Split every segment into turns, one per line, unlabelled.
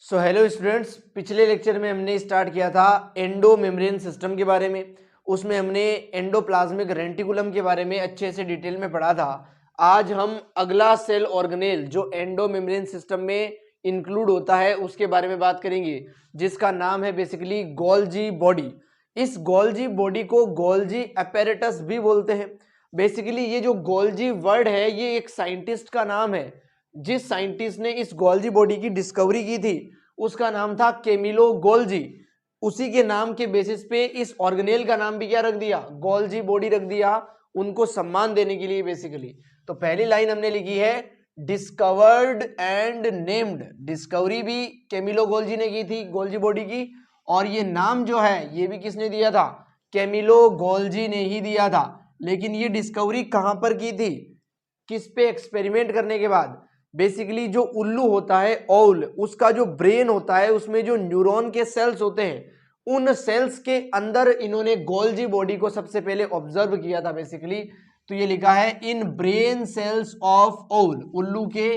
So hello students, पिछले lecture में हमने स्टार्ट किया था एंडो मेम्ब्रेन सिस्टम के बारे में। उसमें हमने एंडोप्लाज्मिक रेटिकुलम के बारे में अच्छे से डिटेल में पढ़ा था। आज हम अगला सेल ऑर्गेनेल जो एंडो मेम्ब्रेन सिस्टम में इंक्लूड होता है उसके बारे में बात करेंगे, जिसका नाम है बेसिकली गोल्जी बॉडी। इस गोल्जी बॉडी को गोल्जी अपैरेटस भी बोलते हैं। बेसिकली ये जो गोल्जी वर्ड है ये एक साइंटिस्ट का नाम है। जिस साइंटिस्ट ने इस गोल्जी बॉडी की डिस्कवरी की थी उसका नाम था कैमिलो गोल्जी। उसी के नाम के बेसिस पे इस ऑर्गेनेल का नाम भी क्या रख दिया, गोल्जी बॉडी रख दिया, उनको सम्मान देने के लिए बेसिकली। तो पहली लाइन हमने लिखी है डिस्कवर्ड एंड नेम्ड। डिस्कवरी भी कैमिलो गोल्जी ने की थी गोल्जी बॉडी की, और ये नाम जो है ये भी किसने दिया था, कैमिलो गोल्जी ने ही दिया था। लेकिन ये डिस्कवरी कहां पर की थी, किस पे एक्सपेरिमेंट करने के बाद। बेसिकली जो उल्लू होता है ओल, उसका जो ब्रेन होता है उसमें जो न्यूरॉन के सेल्स होते हैं उन सेल्स के अंदर इन्होंने गोल्जी बॉडी को सबसे पहले ऑब्जर्व किया था बेसिकली। तो ये लिखा है इन ब्रेन सेल्स ऑफ ओल, उल्लू के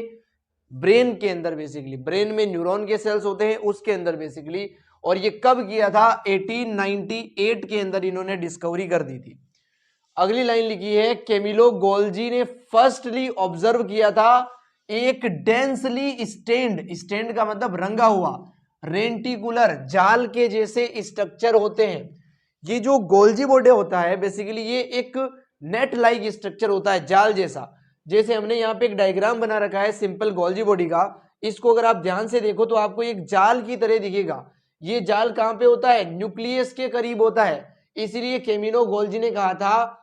ब्रेन के अंदर, बेसिकली ब्रेन में न्यूरॉन के सेल्स होते हैं उसके अंदर बेसिकली। और ये कब किया था, 1898 के अंदर इन्होंने डिस्कवरी कर दी थी। अगली लाइन लिखी है कैमिलो गोल्जी ने फर्स्टली ऑब्जर्व किया था एक डेंसली स्टेन्ड, स्टेन्ड का मतलब रंगा हुआ, रेंटिकुलर जाल के जैसे स्ट्रक्चर होते हैं। ये जो गोल्जी बॉडी होता है बेसिकली ये एक नेट लाइक स्ट्रक्चर होता है, जाल जैसा। जैसे हमने यहाँ पे एक डायग्राम बना रखा है सिंपल गोल्जी बॉडी का, इसको अगर आप ध्यान से देखो तो आपको एक जाल की तरह दिखेगा। ये जाल कहाँ पे होता है, न्यूक्लियस के करीब होता है। इसीलिए कैमिलो गोल्जी ने कहा था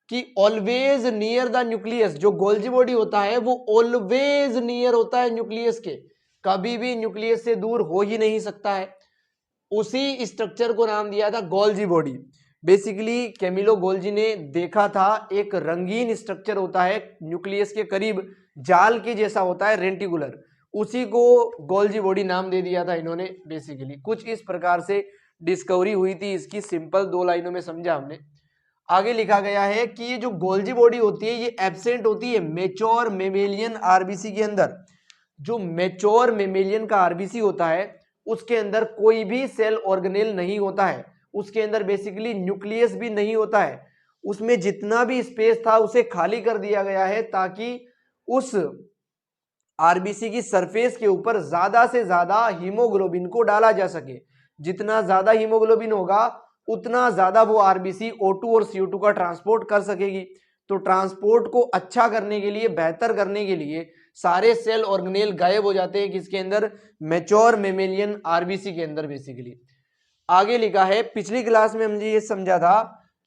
कि ऑलवेज नियर द न्यूक्लियस, जो गोल्जी बॉडी होता है वो ऑलवेज नियर होता है न्यूक्लियस के, कभी भी न्यूक्लियस से दूर हो ही नहीं सकता है। उसी स्ट्रक्चर को नाम दिया था Golgi body. Basically Camillo Golgi ने देखा था एक रंगीन स्ट्रक्चर होता है न्यूक्लियस के करीब, जाल के जैसा होता है रेंटिकुलर, उसी को गोल्जी बॉडी नाम दे दिया था इन्होंने। बेसिकली कुछ इस प्रकार से डिस्कवरी हुई थी इसकी, सिंपल 2 लाइनों में समझा हमने। आगे लिखा गया है कि ये जो गोल्जी बॉडी होती है ये एब्सेंट होती है मेच्योर मेमेलियन आरबीसी के अंदर। जो मेच्योर मेमेलियन का आरबीसी होता है उसके अंदर कोई भी सेल ऑर्गेनेल नहीं होता है, उसके अंदर बेसिकली न्यूक्लियस भी नहीं होता है। उसमें जितना भी स्पेस था उसे खाली कर दिया गया है ताकि उस आरबीसी की सरफेस के ऊपर ज्यादा से ज्यादा हीमोग्लोबिन को डाला जा सके। जितना ज्यादा हीमोग्लोबिन होगा उतना ज्यादा वो आरबीसी O2 और CO2 का ट्रांसपोर्ट कर सकेगी। तो ट्रांसपोर्ट को अच्छा करने के लिए, बेहतर करने के लिए सारे सेल ऑर्गेनेल गायब हो जाते हैं किसके अंदर, मैच्योर मेमेलियन आरबीसी के अंदर बेसिकली। आगे लिखा है पिछली क्लास में हमने ये समझा था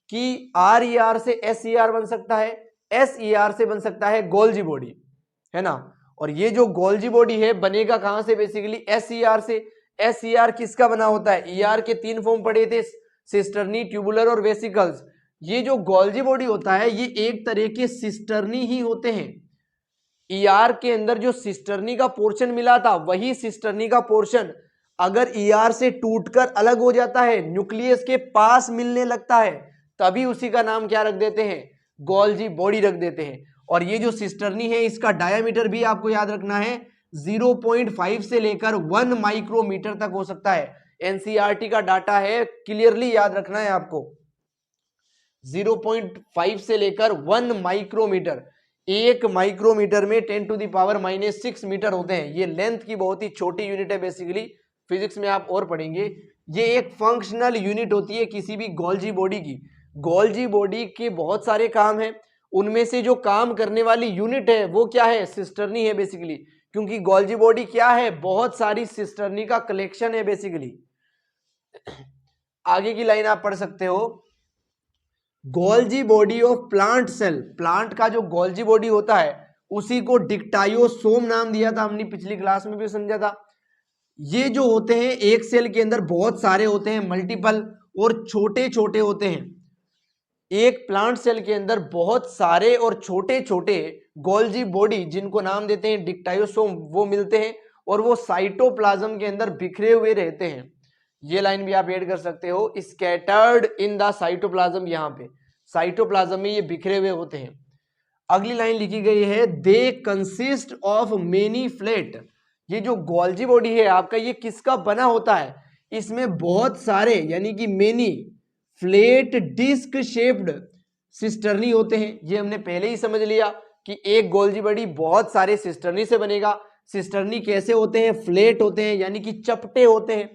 कि RER से SER बन सकता है, SER से बन सकता है गोल्जी बॉडी, है ना। और ये जो गोल्जी बॉडी है बनेगा कहां से, बेसिकली SER से। SER किसका बना होता है, ER के 3 फॉर्म पढ़े थे, सिस्टर्नी, ट्यूबुलर और वेसिकल्स। ये जो गोल्जी बॉडी होता है ये एक तरह के सिस्टर्नी ही होते हैं। ER के अंदर जो सिस्टर्नी का पोर्शन मिला था वही सिस्टर्नी का पोर्शन अगर ER से टूटकर अलग हो जाता है, न्यूक्लियस के पास मिलने लगता है, तभी उसी का नाम क्या रख देते हैं, गोल्जी बॉडी रख देते हैं। और ये जो सिस्टर्नी है इसका डायामीटर भी आपको याद रखना है 0.5 से लेकर 1 माइक्रोमीटर तक हो सकता है। एनसीईआरटी का डाटा है, क्लियरली याद रखना है आपको। 0.5 से लेकर 1 माइक्रोमीटर, 1 माइक्रोमीटर में 10⁻⁻⁶ मीटर होते हैं। ये लेंथ की बहुत ही छोटी यूनिट है बेसिकली, फिजिक्स में आप और पढ़ेंगे। ये एक फंक्शनल यूनिट होती है किसी भी गोल्जी बॉडी की। गोल्जी बॉडी के बहुत सारे काम हैं, उनमें से जो काम करने वाली यूनिट है वो क्या है, सिस्टर्नी है बेसिकली। क्योंकि गोल्जी बॉडी क्या है, बहुत सारी सिस्टर्नी का कलेक्शन है बेसिकली। आगे की लाइन आप पढ़ सकते हो, Golgi body of plant cell, plant का जो गोल्जी बॉडी होता है उसी को डिक्टायोसोम नाम दिया था, हमने पिछली क्लास में भी समझा था। ये जो होते हैं एक सेल के अंदर बहुत सारे होते हैं, मल्टीपल, और छोटे छोटे होते हैं। एक प्लांट सेल के अंदर बहुत सारे और छोटे छोटे गोल्जी बॉडी जिनको नाम देते हैं डिक्टायोसोम वो मिलते हैं, और वो साइटोप्लाज्म के अंदर बिखरे हुए रहते हैं। ये लाइन भी आप ऐड कर सकते हो, स्कैटर्ड इन द साइटोप्लाज्म, यहाँ पे साइटोप्लाज्म में ये बिखरे हुए होते हैं। अगली लाइन लिखी गई है they consist of many flat, ये जो गोल्जी बॉडी है आपका, ये किसका बना होता है? इसमें बहुत सारे यानी कि many flat disc shaped cisternae होते हैं। ये हमने पहले ही समझ लिया कि एक गोल्जी बॉडी बहुत सारे सिस्टर्नी से बनेगा। सिस्टर्नी कैसे होते हैं? फ्लैट होते हैं यानी कि चपटे होते हैं,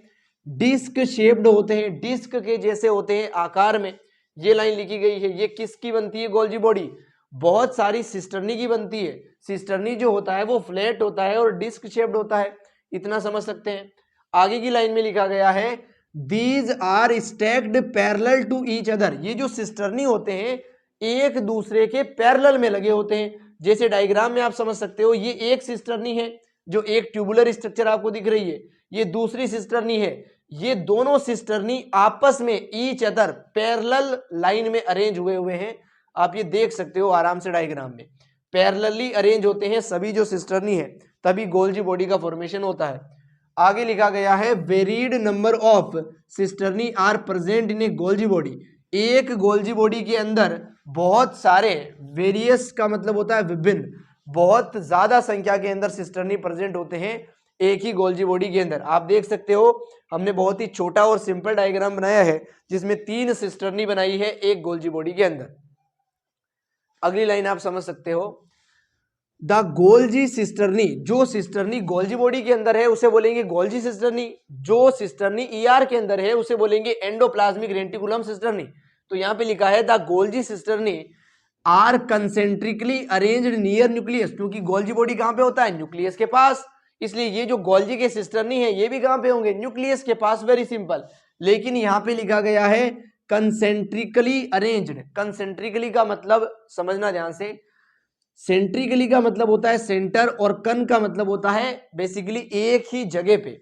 डिस्क शेप्ड होते हैं, डिस्क के जैसे होते हैं आकार में। ये लाइन लिखी गई है, ये किसकी बनती है गोल्जी बॉडी? बहुत सारी सिस्टर्नी की बनती है। सिस्टर्नी जो होता है वो फ्लैट होता है और डिस्क शेप्ड होता है, इतना समझ सकते हैं। आगे की लाइन में लिखा गया है these are stacked parallel to each other. ये जो सिस्टर्नी होते हैं एक दूसरे के पैरेलल में लगे होते हैं। जैसे डायग्राम में आप समझ सकते हो, ये एक सिस्टर्नी है जो एक ट्यूबुलर स्ट्रक्चर आपको दिख रही है, ये दूसरी सिस्टर्नी है। ये दोनों सिस्टर्नी आपस में ईच अदर पैरेलल लाइन में अरेंज हुए हैं। आप ये देख सकते हो आराम से डायग्राम में, पैरेलली अरेंज होते हैं सभी जो सिस्टर्नी है, तभी गोल्जी बॉडी का फॉर्मेशन होता है। आगे लिखा गया है varied number of cisternae are present in a Golgi body. एक गोल्जी बॉडी के अंदर बहुत सारे, वेरियस का मतलब होता है विभिन्न, बहुत ज्यादा संख्या के अंदर सिस्टर्नी प्रेजेंट होते हैं एक ही गोल्जी बॉडी के अंदर। आप देख सकते हो हमने बहुत ही छोटा और सिंपल डायग्राम बनाया है जिसमें 3 सिस्टर्नी बनाई है एक गोल्जी बॉडी के अंदर। अगली लाइन आप समझ सकते हो, द गोल्जी सिस्टर्नी, जो सिस्टर्नी गोल्जी बॉडी के अंदर है उसे बोलेंगे गोल्जी सिस्टर्नी, जो सिस्टर्नी ईआर के अंदर है उसे बोलेंगे एंडोप्लाज्मिक रेटिकुलम सिस्टर्नी। तो यहाँ पे लिखा है the Golgi cisternae are concentrically arranged near nucleus, क्योंकि गोल्जी बॉडी कहाँ पे होता है? न्यूक्लियस के पास। इसलिए ये जो गोल्जी के सिस्टर्नी है ये भी कहाँ पे होंगे? न्यूक्लियस के पास। Very simple. लेकिन यहाँ पे लिखा गया है कंसेंट्रिकली अरेंज्ड। कंसेंट्रिकली का मतलब समझना ध्यान से, सेंट्रिकली का मतलब होता है सेंटर और कन का मतलब होता है बेसिकली एक ही जगह पे।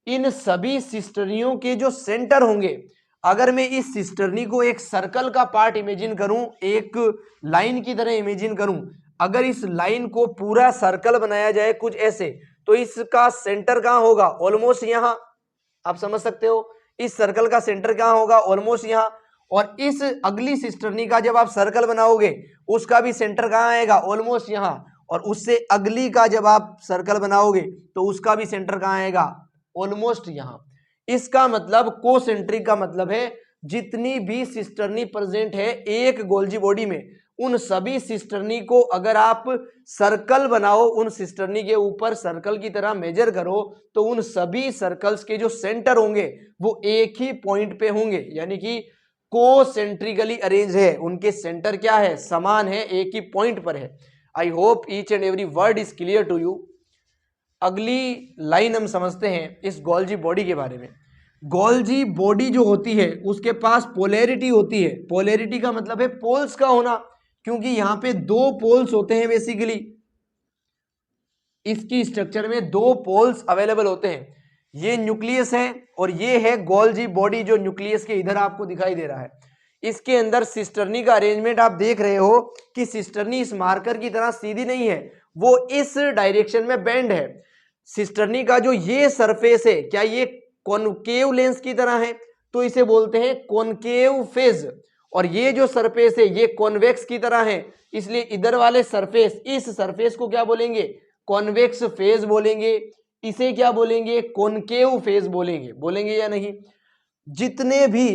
इन सभी सिस्टर्नियों के जो सेंटर होंगे, अगर मैं इस सिस्टर्नी को एक सर्कल का पार्ट इमेजिन करूं, एक लाइन की तरह इमेजिन करूं, अगर इस लाइन को पूरा सर्कल बनाया जाए कुछ ऐसे, तो इसका सेंटर कहां होगा? ऑलमोस्ट यहां। आप समझ सकते हो इस सर्कल का सेंटर कहां होगा? ऑलमोस्ट यहां। और इस अगली सिस्टर्नी का जब आप सर्कल बनाओगे उसका भी सेंटर कहां आएगा? ऑलमोस्ट यहां। और उससे अगली का जब आप सर्कल बनाओगे तो उसका भी सेंटर कहां आएगा? ऑलमोस्ट यहां। इसका मतलब कोसेंट्रिक का मतलब है जितनी भी सिस्टर्नी प्रेजेंट है एक गोल्जी बॉडी में, उन सभी सिस्टर्नी को अगर आप सर्कल बनाओ, उन सिस्टर्नी के ऊपर सर्कल की तरह मेजर करो, तो उन सभी सर्कल्स के जो सेंटर होंगे वो एक ही पॉइंट पे होंगे, यानी कि कोसेंट्रिकली अरेंज है। उनके सेंटर क्या है? समान है, एक ही पॉइंट पर है। I hope each and every word is clear to you. अगली लाइन हम समझते हैं इस गोल्जी बॉडी के बारे में। गोल्जी बॉडी जो होती है उसके पास पोलैरिटी होती है। पोलैरिटी का मतलब है पोल्स का होना, क्योंकि यहां पे 2 पोल्स होते हैं बेसिकली। इसकी स्ट्रक्चर में 2 पोल्स अवेलेबल होते हैं। ये न्यूक्लियस है और ये है गोल्जी बॉडी जो न्यूक्लियस के इधर आपको दिखाई दे रहा है। इसके अंदर सिस्टर्नी का अरेंजमेंट आप देख रहे हो कि सिस्टर्नी इस मार्कर की तरह सीधी नहीं है, वो इस डायरेक्शन में बेंड है। सिस्टर्नी का जो ये सरफेस है, क्या ये कॉनकेव लेंस की तरह है? तो इसे बोलते हैं कॉनकेव फेज। और ये जो सरफेस है ये कॉन्वेक्स की तरह है, इसलिए इधर वाले सरफेस, इस सरफेस को क्या बोलेंगे? कॉन्वेक्स फेज बोलेंगे। इसे क्या बोलेंगे? कॉनकेव फेज बोलेंगे। बोलेंगे या नहीं? जितने भी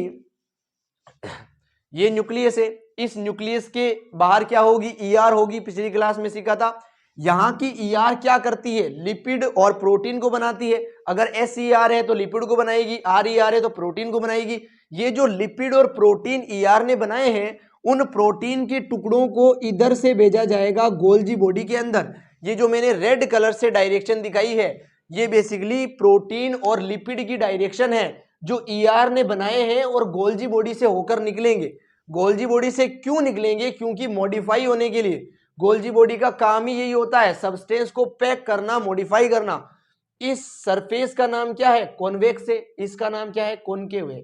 ये न्यूक्लियस है, इस न्यूक्लियस के बाहर क्या होगी? ईआर होगी, पिछली क्लास में सीखा था। यहां की ईआर क्या करती है? लिपिड और प्रोटीन को बनाती है। अगर एसईआर है तो लिपिड को बनाएगी, आरईआर है तो प्रोटीन को बनाएगी। ये जो लिपिड और प्रोटीन ईआर ने बनाए हैं, उन प्रोटीन के टुकड़ों को इधर से भेजा जाएगा गोल्जी बॉडी के अंदर। ये जो मैंने रेड कलर से डायरेक्शन दिखाई है, ये बेसिकली प्रोटीन और लिपिड की डायरेक्शन है जो ईआर ने बनाए हैं और गोल्जी बॉडी से होकर निकलेंगे। गोल्जी बॉडी से क्यों निकलेंगे? क्योंकि मॉडिफाई होने के लिए। गोल्जी बॉडी का काम ही यही होता है, सब्सटेंस को पैक करना, मॉडिफाई करना। इस सरफेस का नाम क्या है? कॉन्वेक्स है। इसका नाम क्या है? कॉनकेव है।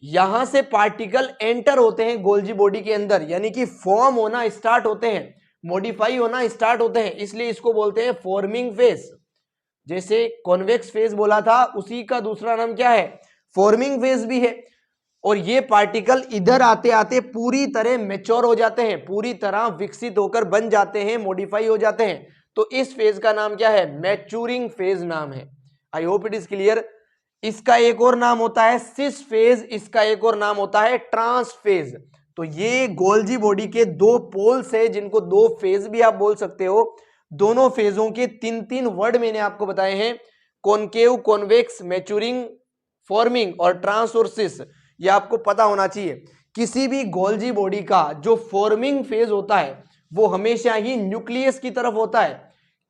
यहां से पार्टिकल एंटर होते हैं गोल्जी बॉडी के अंदर, यानी कि फॉर्म होना स्टार्ट होते हैं, मॉडिफाई होना स्टार्ट होते हैं, इसलिए इसको बोलते हैं फॉर्मिंग फेज। जैसे कॉन्वेक्स फेज बोला था, उसी का दूसरा नाम क्या है? फॉर्मिंग फेज भी है। और ये पार्टिकल इधर आते आते पूरी तरह मैच्योर हो जाते हैं, पूरी तरह विकसित होकर बन जाते हैं, मॉडिफाई हो जाते हैं, तो इस फेज का नाम क्या है? मैच्योरिंग फेज नाम है। I hope it is clear. इसका एक और नाम होता है सिस फेज, इसका एक और नाम होता है ट्रांस फेज। तो ये गोल्जी बॉडी के दो पोल्स है जिनको दो फेज भी आप बोल सकते हो। दोनों फेजों के तीन तीन वर्ड मैंने आपको बताए हैं, कॉनकेव, कॉन्वेक्स, मैच्योरिंग, फॉर्मिंग और ट्रांस और सिस। ये आपको पता होना चाहिए। किसी भी गोल्जी बॉडी का जो फॉर्मिंग फेज होता है वो हमेशा ही न्यूक्लियस की तरफ होता है।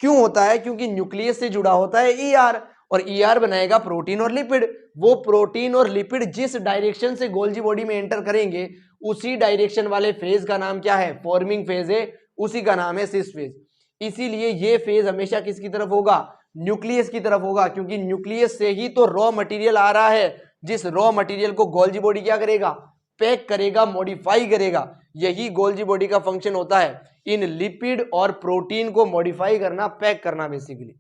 क्यों होता है? क्योंकि न्यूक्लियस से जुड़ा होता है ईआर, और ईआर बनाएगा प्रोटीन और लिपिड। वो प्रोटीन और लिपिड जिस डायरेक्शन से गोल्जी बॉडी में एंटर करेंगे उसी डायरेक्शन वाले फेज का नाम क्या है? फॉर्मिंग फेज है, उसी का नाम है सिस फेज। इसीलिए ये फेज हमेशा किसकी तरफ होगा? न्यूक्लियस की तरफ होगा, क्योंकि न्यूक्लियस से ही तो रॉ मटेरियल आ रहा है, जिस रॉ मटेरियल को गोल्जी बॉडी क्या करेगा? पैक करेगा, मॉडिफाई करेगा। यही गोल्जी बॉडी का फंक्शन होता है, इन लिपिड और प्रोटीन को मॉडिफाई करना, पैक करना बेसिकली।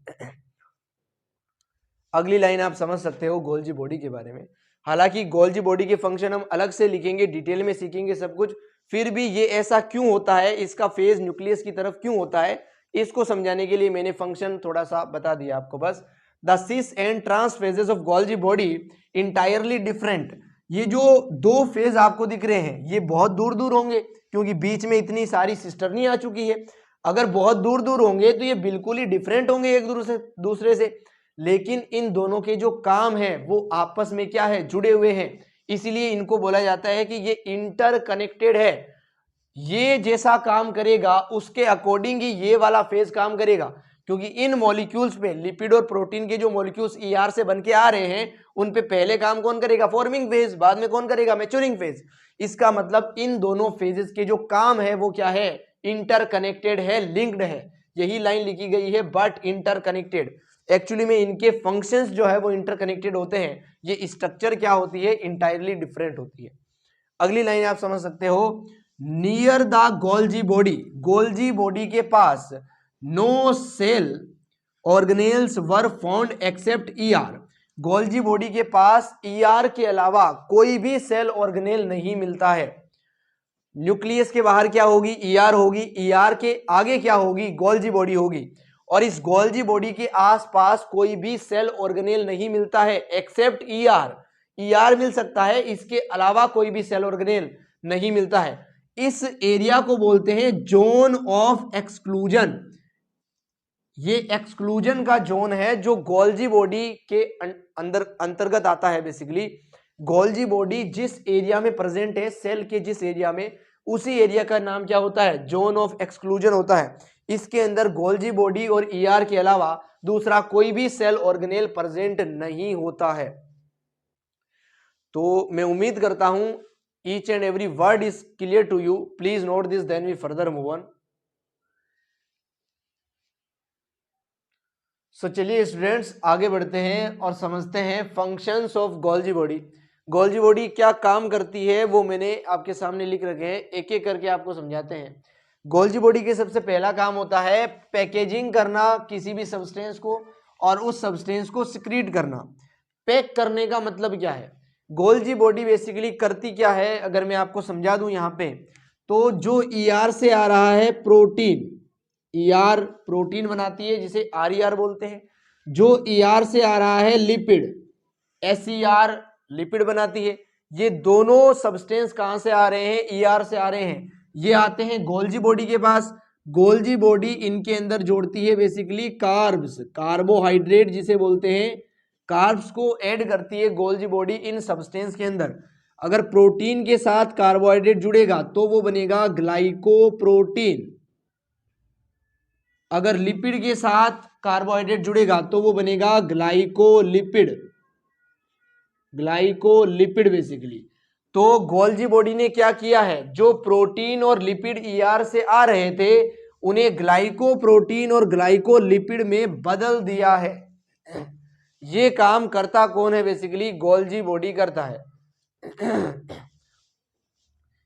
अगली लाइन आप समझ सकते हो गोल्जी बॉडी के बारे में। हालांकि गोल्जी बॉडी के फंक्शन हम अलग से लिखेंगे, डिटेल में सीखेंगे सब कुछ, फिर भी ये ऐसा क्यों होता है, इसका फेज न्यूक्लियस की तरफ क्यों होता है, इसको समझाने के लिए मैंने फंक्शन थोड़ा सा बता दिया आपको बस। The cis and trans phases of Golgi body entirely different. ये जो दो फेज आपको दिख रहे हैं ये बहुत दूर दूर होंगे, क्योंकि बीच में इतनी सारी सिस्टरनी आ चुकी है। अगर बहुत दूर दूर होंगे तो ये बिल्कुल ही डिफरेंट होंगे एक दूसरे से, लेकिन इन दोनों के जो काम है वो आपस में क्या है? जुड़े हुए हैं। इसीलिए इनको बोला जाता है कि ये इंटरकनेक्टेड है। ये जैसा काम करेगा उसके अकॉर्डिंग ही ये वाला फेज काम करेगा, क्योंकि इन मॉलिक्यूल्स पे लिपिड और प्रोटीन के जो मॉलिक्यूल्स ईआर से बन के आ रहे हैं उन पे पहले काम कौन करेगा? Forming phase. बाद में कौन करेगा? Maturing phase. इसका मतलब इन दोनों फेजेस के जो काम है वो क्या है? इंटरकनेक्टेड है, लिंक्ड है। यही लाइन लिखी गई है, बट इंटरकनेक्टेड। एक्चुअली में इनके फंक्शंस जो है वो इंटरकनेक्टेड होते हैं, ये स्ट्रक्चर क्या होती है? इंटायरली डिफरेंट होती है। अगली लाइन आप समझ सकते हो, near the Golgi body, Golgi body के पास no cell organelles were found except ER. Golgi body के पास ईआर के अलावा कोई भी सेल ऑर्गेनेल नहीं मिलता है। न्यूक्लियस के बाहर क्या होगी? ईआर होगी, ईआर के आगे क्या होगी? गोल्जी बॉडी होगी, और इस गोल्जी बॉडी के आसपास कोई भी सेल ऑर्गेनेल नहीं मिलता है एक्सेप्ट ईआर। ईआर मिल सकता है, इसके अलावा कोई भी सेल ऑर्गेनेल नहीं मिलता है। इस एरिया को बोलते हैं जोन ऑफ एक्सक्लूजन। ये एक्सक्लूजन का जोन है जो गोल्जी बॉडी के अंदर अंतर्गत आता है। बेसिकली गोल्जी बॉडी जिस एरिया में प्रेजेंट है, सेल के जिस एरिया में, उसी एरिया का नाम क्या होता है? जोन ऑफ एक्सक्लूजन होता है। इसके अंदर गोल्जी बॉडी और ईआर के अलावा दूसरा कोई भी सेल ऑर्गेनेल प्रेजेंट नहीं होता है। तो मैं उम्मीद करता हूं each and every word is clear to you. Please note this, then we further move on. So चलिए स्टूडेंट्स आगे बढ़ते हैं और समझते हैं functions of Golgi body. Golgi body क्या काम करती है वो मैंने आपके सामने लिख रखे हैं, एक एक करके आपको समझाते हैं। गोल्जी बॉडी के सबसे पहला काम होता है पैकेजिंग करना किसी भी सब्सटेंस को, और उस सब्सटेंस को सिक्रीट करना। पैक करने का मतलब क्या है? गोल्जी बॉडी बेसिकली करती क्या है, अगर मैं आपको समझा दूं यहाँ पे, तो जो ईआर से आ रहा है प्रोटीन, ईआर प्रोटीन बनाती है जिसे आरईआर बोलते हैं। जो ईआर से आ रहा है लिपिड, एसईआर लिपिड बनाती है। ये दोनों सब्सटेंस कहां से आ रहे हैं? ईआर से आ रहे हैं। ये आते हैं गोल्जी बॉडी के पास। गोल्जी बॉडी इनके अंदर जोड़ती है बेसिकली कार्ब्स, कार्बोहाइड्रेट जिसे बोलते हैं, कार्ब्स को ऐड करती है गोल्जी बॉडी इन सब्सटेंस के अंदर। अगर प्रोटीन के साथ कार्बोहाइड्रेट जुड़ेगा तो वो बनेगा ग्लाइकोप्रोटीन। अगर लिपिड के साथ कार्बोहाइड्रेट जुड़ेगा तो वो बनेगा ग्लाइकोलिपिड, ग्लाइकोलिपिड बेसिकली। तो गोल्जी बॉडी ने क्या किया है, जो प्रोटीन और लिपिड ईआर से आ रहे थे उन्हें ग्लाइकोप्रोटीन और ग्लाइकोलिपिड में बदल दिया है। ये काम करता कौन है? बेसिकली गोल्जी बॉडी करता है।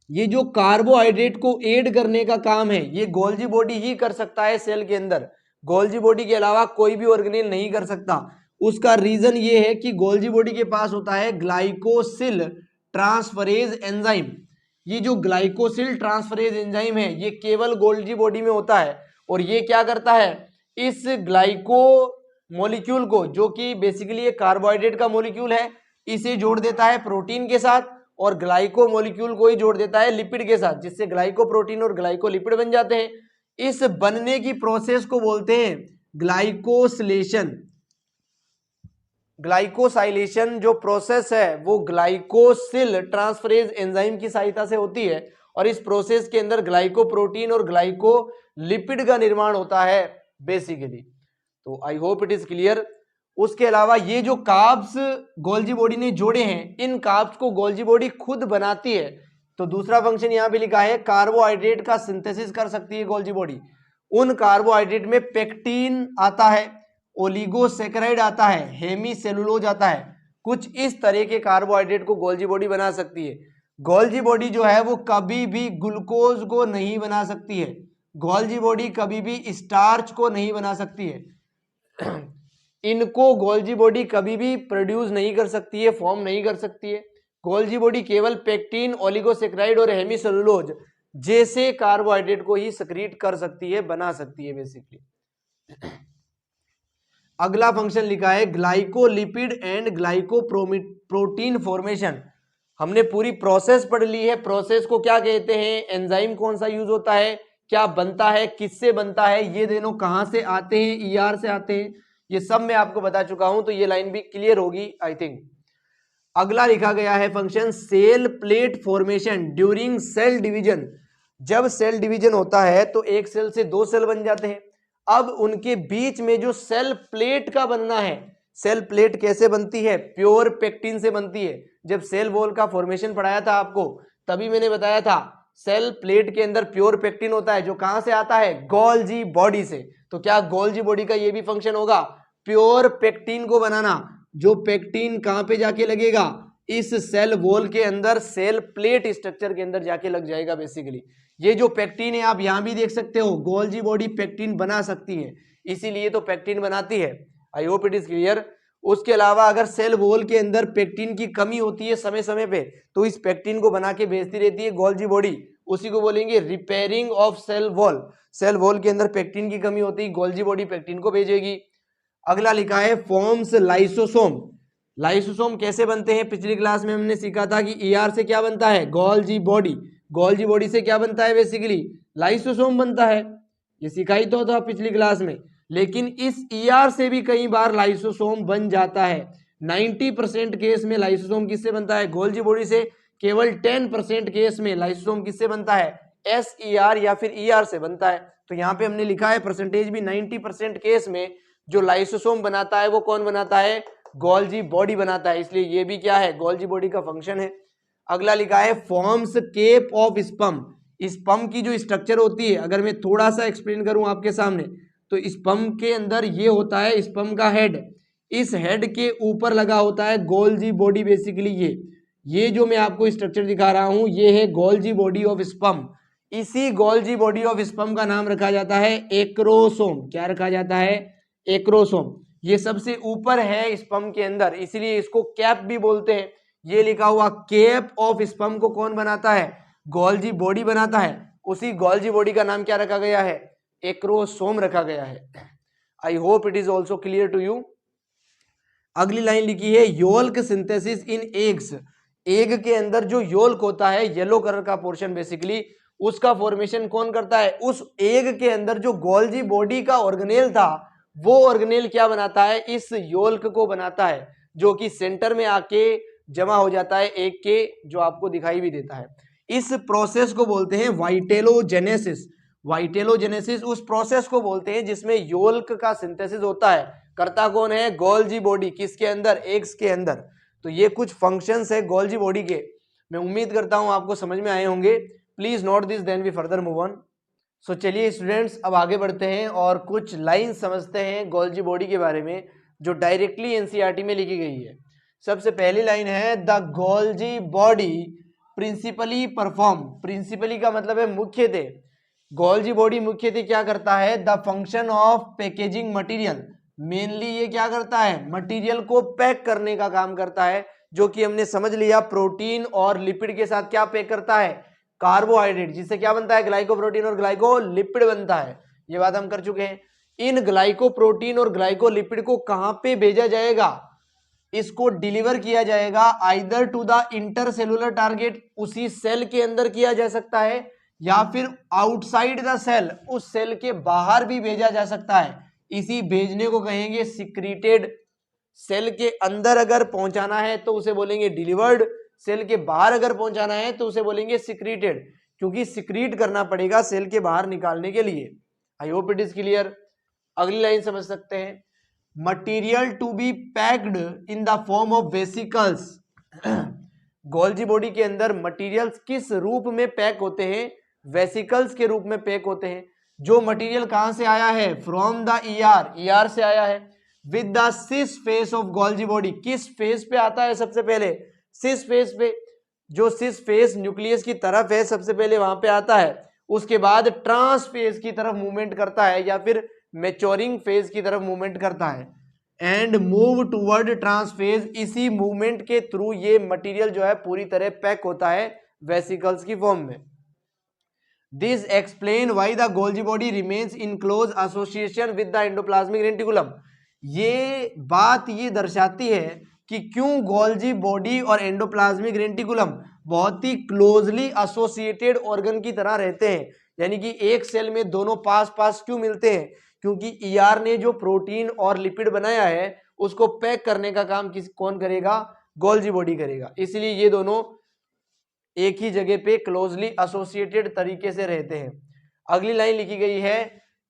ये जो कार्बोहाइड्रेट को ऐड करने का काम है ये गोल्जी बॉडी ही कर सकता है सेल के अंदर। गोल्जी बॉडी के अलावा कोई भी ऑर्गेनेल नहीं कर सकता। उसका रीजन ये है कि गोल्जी बॉडी के पास होता है ग्लाइकोसिल ट्रांसफरेज एंजाइम। ये जो ग्लाइकोसिल ट्रांसफरेज एंजाइम है ये केवल गोल्जी बॉडी में होता है, और ये क्या करता है? इस ग्लाइको मॉलिक्यूल को, जो कि बेसिकली एक कार्बोहाइड्रेट का मॉलिक्यूल है, इसे जोड़ देता है प्रोटीन के साथ और ग्लाइको मॉलिक्यूल को ही जोड़ देता है लिपिड के साथ, जिससे ग्लाइको प्रोटीन और ग्लाइको लिपिड बन जाते हैं। इस बनने की प्रोसेस को बोलते हैं ग्लाइकोसिलेशन। ग्लाइकोसाइलेशन जो प्रोसेस है वो ग्लाइकोसिल ट्रांसफरेज एंजाइम की सहायता से होती है और इस प्रोसेस के अंदर ग्लाइको प्रोटीन और ग्लाइको लिपिड का निर्माण होता है बेसिकली। तो आई होप इट इज क्लियर। उसके अलावा ये जो कार्ब्स गोल्जी बॉडी ने जोड़े हैं, इन कार्ब्स को गोल्जी बॉडी खुद बनाती है। तो दूसरा फंक्शन यहां पे लिखा है, कार्बोहाइड्रेट का सिंथेसिस कर सकती है गोल्जी बॉडी। उन कार्बोहाइड्रेट में पेक्टिन आता है, ओलिगोसैकेराइड आता है, हेमीसेलुलोज आता है। कुछ इस तरह के कार्बोहाइड्रेट को गोल्जी बॉडी बना सकती है। गोल्जी बॉडी जो है वो कभी भी ग्लूकोज को नहीं बना सकती है। गोल्जी बॉडी कभी भी स्टार्च को नहीं बना सकती है। इनको गोल्जी बॉडी कभी भी प्रोड्यूस नहीं कर सकती है, फॉर्म नहीं कर सकती है। गोल्जी बॉडी केवल पेक्टिन, ओलिगोसैकेराइड और हेमीसेलुलोज जैसे कार्बोहाइड्रेट को ही सक्रीट कर सकती है, बना सकती है बेसिकली। अगला फंक्शन लिखा है ग्लाइकोलिपिड एंड ग्लाइकोप्रोटीन फॉर्मेशन। हमने पूरी प्रोसेस पढ़ ली है। प्रोसेस को क्या कहते हैं, एंजाइम कौन सा यूज होता है, क्या बनता है, किससे बनता है, ये दोनों कहां से आते हैं, ईआर से आते हैं, ये सब मैं आपको बता चुका हूं। तो ये लाइन भी क्लियर होगी आई थिंक। अगला लिखा गया है function cell plate formation during cell division. जब सेल डिवीजन होता है तो एक सेल से दो सेल बन जाते हैं। अब उनके बीच में जो सेल प्लेट का बनना है, सेल प्लेट कैसे बनती है, प्योर पेक्टिन से बनती है। जब सेल वॉल का फॉर्मेशन पढ़ाया था आपको, तभी मैंने बताया था सेल प्लेट के अंदर प्योर पेक्टिन होता है, जो कहां से आता है, गोल्जी बॉडी से। तो क्या गोल्जी बॉडी का ये भी फंक्शन होगा, प्योर पेक्टिन को बनाना। जो पेक्टिन कहां पे जाके लगेगा, इस सेल वॉल के अंदर, सेल प्लेट स्ट्रक्चर के अंदर जाके लग जाएगा बेसिकली। ये जो पेक्टिन है आप यहां भी देख सकते हो, गोल्जी बॉडी पेक्टिन बना सकती है, इसीलिए तो पेक्टिन बनाती है। I hope it is clear. उसके अलावा अगर सेल वॉल के अंदर पेक्टिन की कमी होती है समय समय पे, तो इस पेक्टिन को बना के भेजती रहती है गोल्जी बॉडी, उसी को बोलेंगे repairing of cell wall. Cell wall के अंदर पेक्टिन की कमी होती है, गोल्जी बॉडी पेक्टिन को भेजेगी। अगला लिखा है फॉर्म्स लाइसोसोम। लाइसोसोम कैसे बनते हैं, पिछली क्लास में हमने सीखा था कि ईआर से क्या बनता है, गोल्जी बॉडी। गोल्जी बॉडी से क्या बनता है, बेसिकली लाइसोसोम बनता है। ये सिखाई तो था पिछली क्लास में। लेकिन इस ईआर से भी कई बार लाइसोसोम बन जाता है। 90% केस में लाइसोसोम किससे बनता है, गोल्जी बॉडी से। केवल 10% केस में लाइसोसोम किससे बनता है, एसईआर या फिर ईआर से बनता है। तो यहाँ पे हमने लिखा है परसेंटेज भी, 90% केस में जो लाइसोसोम बनाता है वो कौन बनाता है, गोल्जी बॉडी बनाता है। इसलिए ये भी क्या है, गोल्जी बॉडी का फंक्शन है। अगला लिखा है forms cap of sperm. Sperm की जो स्ट्रक्चर होती है, अगर मैं थोड़ा सा एक्सप्लेन करूं आपके सामने, तो स्पम के अंदर ये होता है स्पम का हेड। इस हेड के ऊपर लगा होता है गोल्जी बॉडी बेसिकली। ये जो मैं आपको स्ट्रक्चर दिखा रहा हूं, ये है गोल्जी बॉडी ऑफ स्पम। इसी गोल्जी बॉडी ऑफ स्पम का नाम रखा जाता है एक्रोसोम। क्या रखा जाता है, एक्रोसोम। ये सबसे ऊपर है स्पम के अंदर, इसीलिए इसको कैप भी बोलते हैं। ये लिखा हुआ कैप ऑफ स्पम को कौन बनाता है, गोल्जी बॉडी बनाता है। उसी गोल्जी बॉडी का नाम क्या रखा गया है, एक्रोसोम रखा गया है। I hope it is also clear to you. अगली लाइन लिखी है yolk synthesis in eggs. Egg के अंदर जो योल्क होता है, येलो कलर का पोर्शन बेसिकली, उसका फॉर्मेशन कौन करता है, उस एग के अंदर जो गोल्जी बॉडी का ऑर्गेनेल था, वो ऑर्गेनेल क्या बनाता है, इस योल्क को बनाता है, जो कि सेंटर में आके जमा हो जाता है एग के, जो आपको दिखाई भी देता है। इस प्रोसेस को बोलते हैं वाइटेलोजेनेसिस। वाइटेलोजेनेसिस उस प्रोसेस को बोलते हैं जिसमें योल्क का सिंथेसिस होता है। करता कौन है, गोल्जी बॉडी। किसके अंदर, एग्स के अंदर। तो ये कुछ फंक्शंस है गोल्जी बॉडी के। मैं उम्मीद करता हूं आपको समझ में आए होंगे। Please note this, then we further move on. So चलिए स्टूडेंट्स, अब आगे बढ़ते हैं और कुछ लाइन समझते हैं गोल्जी बॉडी के बारे में, जो डायरेक्टली एनसीईआरटी में लिखी गई है। सबसे पहली लाइन है the Golgi body principally perform. Principally का मतलब है मुख्यतः। गोल्जी बॉडी मुख्यतः क्या करता है, the function of packaging material. Mainly ये क्या करता है, मटेरियल को पैक करने का काम करता है, जो कि हमने समझ लिया प्रोटीन और लिपिड के साथ क्या पैक करता है, कार्बोहाइड्रेट, जिससे क्या बनता है, ग्लाइकोप्रोटीन और ग्लाइकोलिपिड बनता है। ये बात हम कर चुके हैं। इन ग्लाइकोप्रोटीन और ग्लाइकोलिपिड को कहां पे भेजा जाएगा, इसको डिलीवर किया जाएगा either to the intercellular target, उसी सेल के अंदर किया जा सकता है, या फिर आउटसाइड द सेल, उस सेल के बाहर भी भेजा जा सकता है। इसी भेजने को कहेंगे सिक्रीटेड। सेल के अंदर अगर पहुंचाना है तो उसे बोलेंगे डिलीवर्ड, सेल के बाहर अगर पहुंचाना है तो उसे बोलेंगे सिक्रीटेड, क्योंकि सिक्रीट करना पड़ेगा सेल के बाहर निकालने के लिए। I hope it is clear. अगली लाइन समझ सकते हैं, material to be packed in the form of vesicles. Golgi body के अंदर मटीरियल्स किस रूप में पैक होते हैं, वेसिकल्स के रूप में पैक होते हैं। जो मटीरियल कहां से आया है, फ्रॉम द ईआर से आया है। With the cis face of Golgi body, किस फेस पे आता है सबसे पहले, सिस फेस पे। जो सिस फेस न्यूक्लियस की तरफ है सबसे पहले वहां पे आता है, उसके बाद ट्रांस फेज की तरफ मूवमेंट करता है या फिर मैच्योरिंग फेज की तरफ मूवमेंट करता है, and move toward trans phase. इसी मूवमेंट के थ्रू ये मटेरियल जो है पूरी तरह पैक होता है वेसिकल्स की फॉर्म में। This explain why the Golgi body remains in close association with the endoplasmic reticulum. ये बात ये दर्शाती है कि क्यों गोल्जी बॉडी और एंडोप्लाज्मिक रेटिकुलम बहुत ही क्लोजली एसोसिएटेड ऑर्गन की तरह रहते हैं, यानी कि एक सेल में दोनों पास पास क्यों मिलते हैं, क्योंकि ईआर ने जो प्रोटीन और लिपिड बनाया है उसको पैक करने का काम कौन करेगा, गोल्जी बॉडी करेगा। इसलिए ये दोनों एक ही जगह पे क्लोजली एसोसिएटेड तरीके से रहते हैं। अगली लाइन लिखी गई है,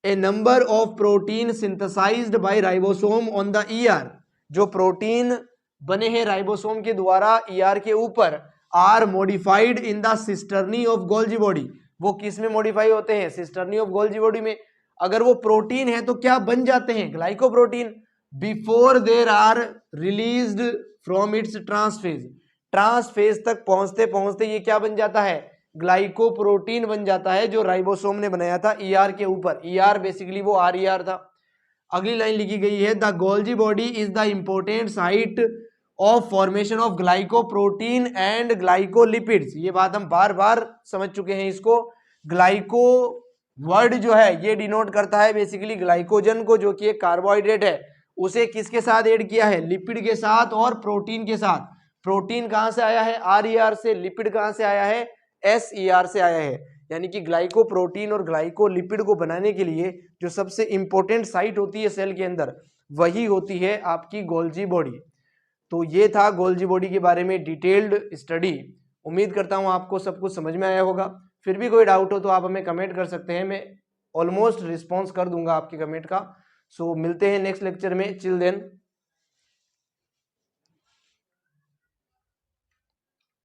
a number of protein synthesised by ribosome on the ER. जो प्रोटीन बने हैं राइबोसोम के द्वारा ईआर के ऊपर, are modified in the cisternae of Golgi body. वो किस में मॉडिफाई होते हैं, सिस्टर्नी ऑफ गोल्जी बॉडी में। अगर वो प्रोटीन है तो क्या बन जाते हैं, glycoprotein, before there are released from its trans phase. Trans phase तक पहुंचते पहुंचते ये क्या बन जाता है, ग्लाइकोप्रोटीन बन जाता है, जो राइबोसोम ने बनाया था ईआर के ऊपर। ईआर बेसिकली वो आरईआर था। अगली लाइन लिखी गई है, the Golgi body is the important site of formation of glycoprotein and glycolipids. ये बात हम बार बार समझ चुके हैं इसको। ग्लाइको वर्ड जो है ये डिनोट करता है बेसिकली ग्लाइकोजन को, जो कि एक कार्बोहाइड्रेट है, उसे किसके साथ ऐड किया है, लिपिड के साथ और प्रोटीन के साथ। प्रोटीन कहां से आया है, आरईआर से, लिपिड कहां से आया है, एसईआर से आया है। यानी कि ग्लाइकोप्रोटीन और ग्लाइकोलिपिड को बनाने के लिए जो सबसे इंपॉर्टेंट साइट होती है सेल के अंदर, वही होती है आपकी गोल्जी बॉडी। तो ये था गोल्जी बॉडी के बारे में डिटेल्ड स्टडी। उम्मीद करता हूं आपको सब कुछ समझ में आया होगा। फिर भी कोई डाउट हो तो आप हमें कमेंट कर सकते हैं, मैं ऑलमोस्ट रिस्पॉन्स कर दूंगा आपके कमेंट का। सो मिलते हैं नेक्स्ट लेक्चर में। Chill then